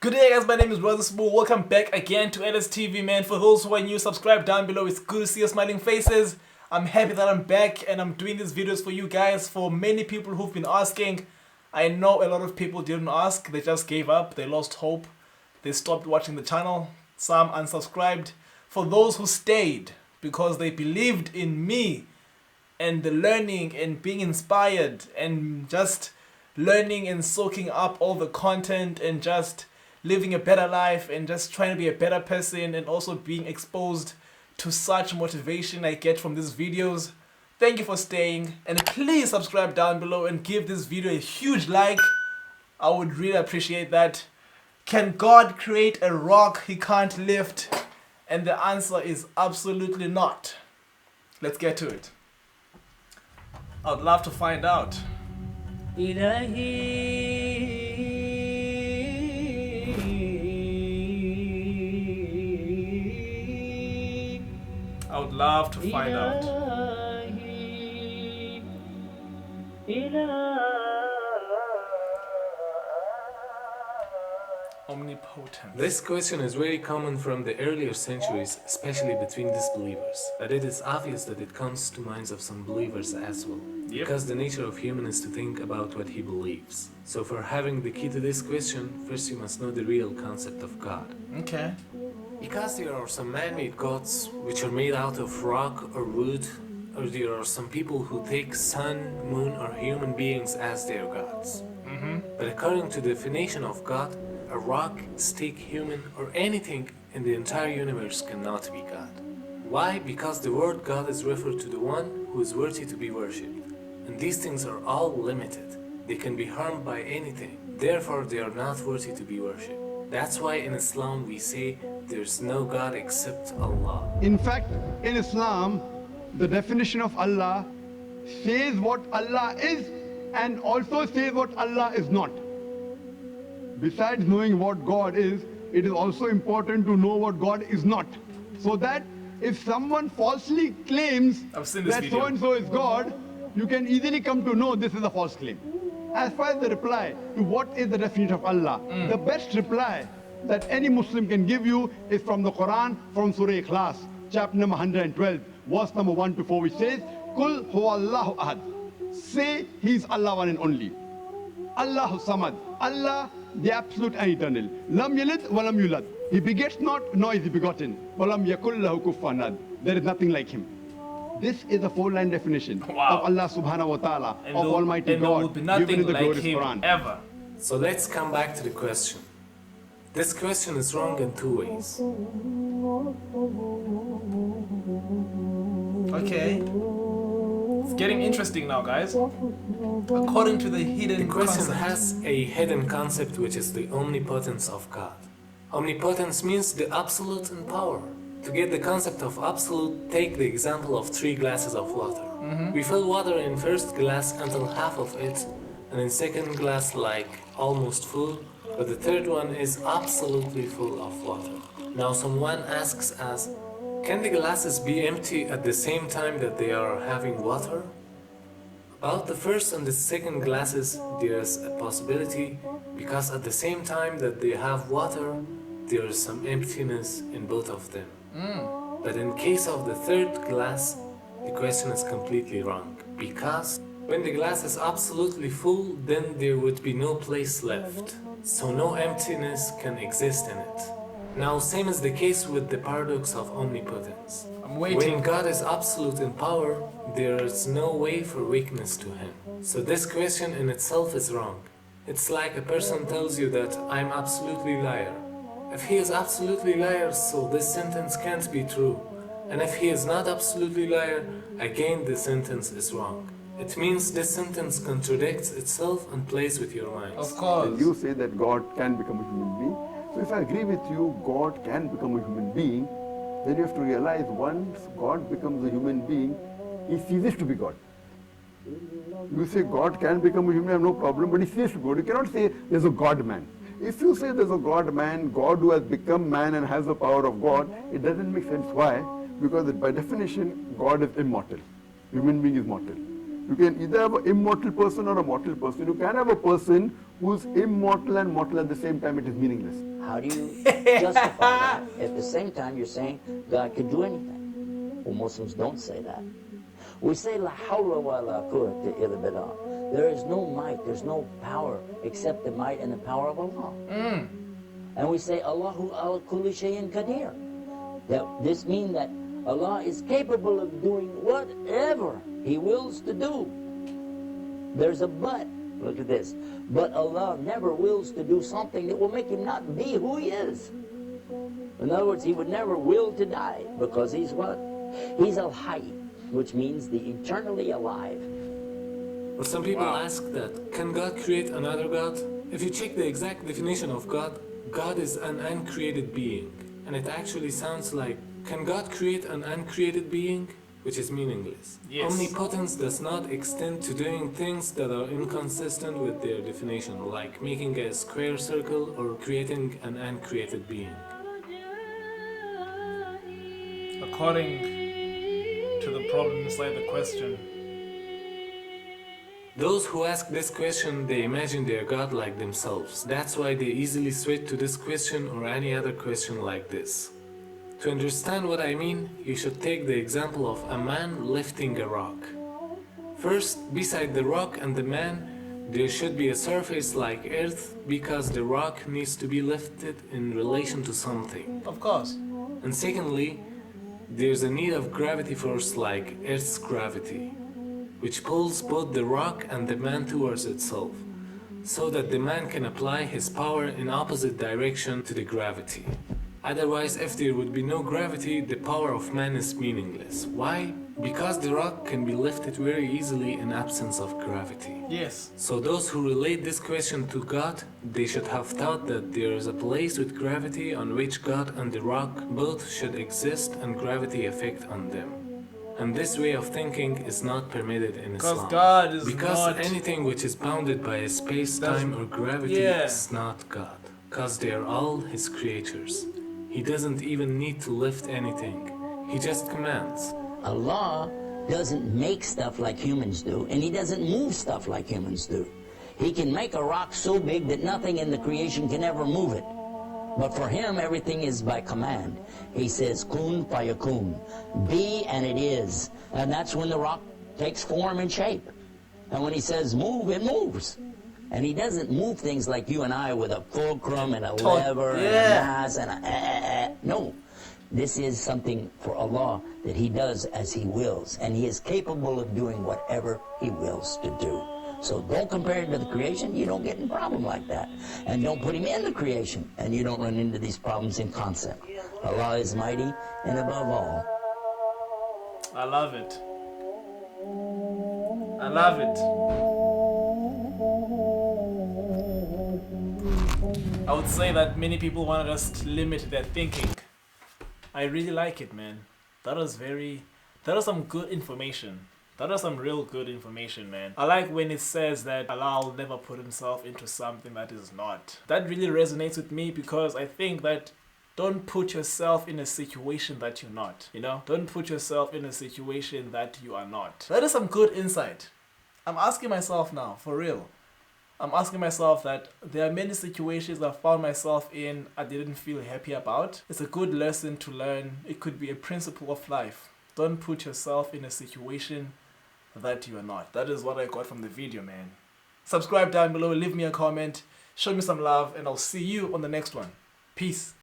Good day guys, my name is Lwazi. Welcome back again to LSTV, man. For those who are new, subscribe down below. It's good to see your smiling faces. I'm happy that I'm back and I'm doing these videos for you guys. For many people who've been asking, I know a lot of people didn't ask. They just gave up. They lost hope. They stopped watching the channel. Some unsubscribed. For those who stayed because they believed in me and the learning and being inspired and just learning and soaking up all the content and just living a better life and just trying to be a better person and also being exposed to such motivation I get from these videos. Thank you for staying, and please subscribe down below and give this video a huge like. I would really appreciate that. Can God create a rock he can't lift? And the answer is absolutely not. Let's get to it. I'd love to find out. I would love to find out. Omnipotence. This question is very common from the earlier centuries, especially between disbelievers, but it is obvious that it comes to minds of some believers as well, because the nature of human is to think about what he believes. So for having the key to this question, first you must know the real concept of God. Okay. Because there are some man-made gods which are made out of rock or wood, or there are some people who take sun, moon or human beings as their gods. But according to the definition of God, a rock, stick, human or anything in the entire universe cannot be God. Why? Because the word God is referred to the one who is worthy to be worshipped. And these things are all limited. They can be harmed by anything. Therefore they are not worthy to be worshipped. That's why in Islam we say there's no God except Allah. In fact, in Islam, the definition of Allah says what Allah is and also says what Allah is not. Besides knowing what God is, it is also important to know what God is not. So that if someone falsely claims that so-and-so is God, you can easily come to know this is a false claim. As far as the reply to what is the definition of Allah, the best reply that any Muslim can give you is from the Quran, from Surah Ikhlas, chapter number 112, verse number 1 to 4, which says, Kul huwallahu ahad. Say He's Allah one and only. Allahu samad. Allah the absolute and eternal. Lam yalid wa lam yulad. He begets not, nor is he begotten. Wa lam yakul lahu kufuwan ahad. There is nothing like him. This is a four-line definition of Allah subhanahu wa ta'ala, of Almighty God, given in the glorious Quran. Ever. So let's come back to the question. This question is wrong in two ways. Okay. It's getting interesting now, guys. According to the hidden The question concept. has a hidden concept, which is the omnipotence of God. Omnipotence means the absolute in power. To get the concept of absolute, take the example of 3 glasses of water. We fill water in first glass until half of it, and in second glass like almost full, but the third one is absolutely full of water. Now someone asks us, can the glasses be empty at the same time that they are having water? About the first and the second glasses, there is a possibility, because at the same time that they have water, there is some emptiness in both of them. But in case of the third glass, the question is completely wrong, because when the glass is absolutely full, then there would be no place left, so no emptiness can exist in it. Now same is the case with the paradox of omnipotence. I'm waiting. When God is absolute in power, there is no way for weakness to him. So this question in itself is wrong. It's like a person tells you that I'm absolutely liar. If he is absolutely liar, so this sentence can't be true. And if he is not absolutely liar, again the sentence is wrong. It means this sentence contradicts itself and plays with your mind. Of course. And you say that God can become a human being. So if I agree with you, God can become a human being, then you have to realize once God becomes a human being, he ceases to be God. You say God can become a human, I have no problem, but he ceases to be God. You cannot say there's a God-man. If you say there's a God-man, God who has become man and has the power of God, it doesn't make sense. Why? Because by definition, God is immortal. Human being is mortal. You can either have an immortal person or a mortal person. You can have a person who's immortal and mortal at the same time, it is meaningless. How do you justify that? At the same time, you're saying God could do anything. Well, Muslims don't say that. We say, La hawla wa la quwwata illa billah. There is no might, there's no power except the might and the power of Allah. And we say, Allahu ala kulli shayin qadir. This means that Allah is capable of doing whatever He wills to do. There's a but. Look at this. But Allah never wills to do something that will make Him not be who He is. In other words, He would never will to die because He's what? He's al-hayy, which means the eternally alive. But some people ask that, can God create another God? If you check the exact definition of God, God is an uncreated being. And it actually sounds like, can God create an uncreated being? Which is meaningless. Yes. Omnipotence does not extend to doing things that are inconsistent with their definition, like making a square circle or creating an uncreated being. According to the problem inside the question, Those who ask this question, they imagine they are God like themselves. That's why they easily switch to this question or any other question like this. To understand what I mean, you should take the example of a man lifting a rock. First, beside the rock and the man, there should be a surface like earth because the rock needs to be lifted in relation to something. of course. And secondly, there's a need of gravity force like Earth's gravity, which pulls both the rock and the man towards itself, so that the man can apply his power in opposite direction to the gravity. Otherwise, if there would be no gravity, the power of man is meaningless. Why? Because the rock can be lifted very easily in absence of gravity. Yes. So those who relate this question to God, they should have thought that there is a place with gravity on which God and the rock both should exist and gravity effect on them. And this way of thinking is not permitted in Because Islam. God is Because not... anything which is bounded by a space, time or gravity Yeah. is not God. Because they are all His creatures. He doesn't even need to lift anything. He just commands. Allah doesn't make stuff like humans do, and He doesn't move stuff like humans do. He can make a rock so big that nothing in the creation can ever move it. But for Him, everything is by command. He says, kun fayakun, be and it is. And that's when the rock takes form and shape. And when He says move, it moves. And He doesn't move things like you and I with a fulcrum and a lever and a mass and a no. This is something for Allah that He does as He wills. And He is capable of doing whatever He wills to do. So don't compare Him to the creation. You don't get in a problem like that. And don't put Him in the creation. And you don't run into these problems in concept. Allah is mighty and above all. I love it. I love it. I would say that many people wanted us to limit their thinking. I really like it, man. That was some good information. That was some real good information, man. I like when it says that Allah will never put Himself into something that is not. That really resonates with me because I think that don't put yourself in a situation that you're not, you know? Don't put yourself in a situation that you are not. That is some good insight. I'm asking myself now, for real. I'm asking myself that there are many situations I found myself in I didn't feel happy about. It's a good lesson to learn. It could be a principle of life. Don't put yourself in a situation that you are not. That is what I got from the video, man. Subscribe down below, leave me a comment, show me some love, and I'll see you on the next one. Peace.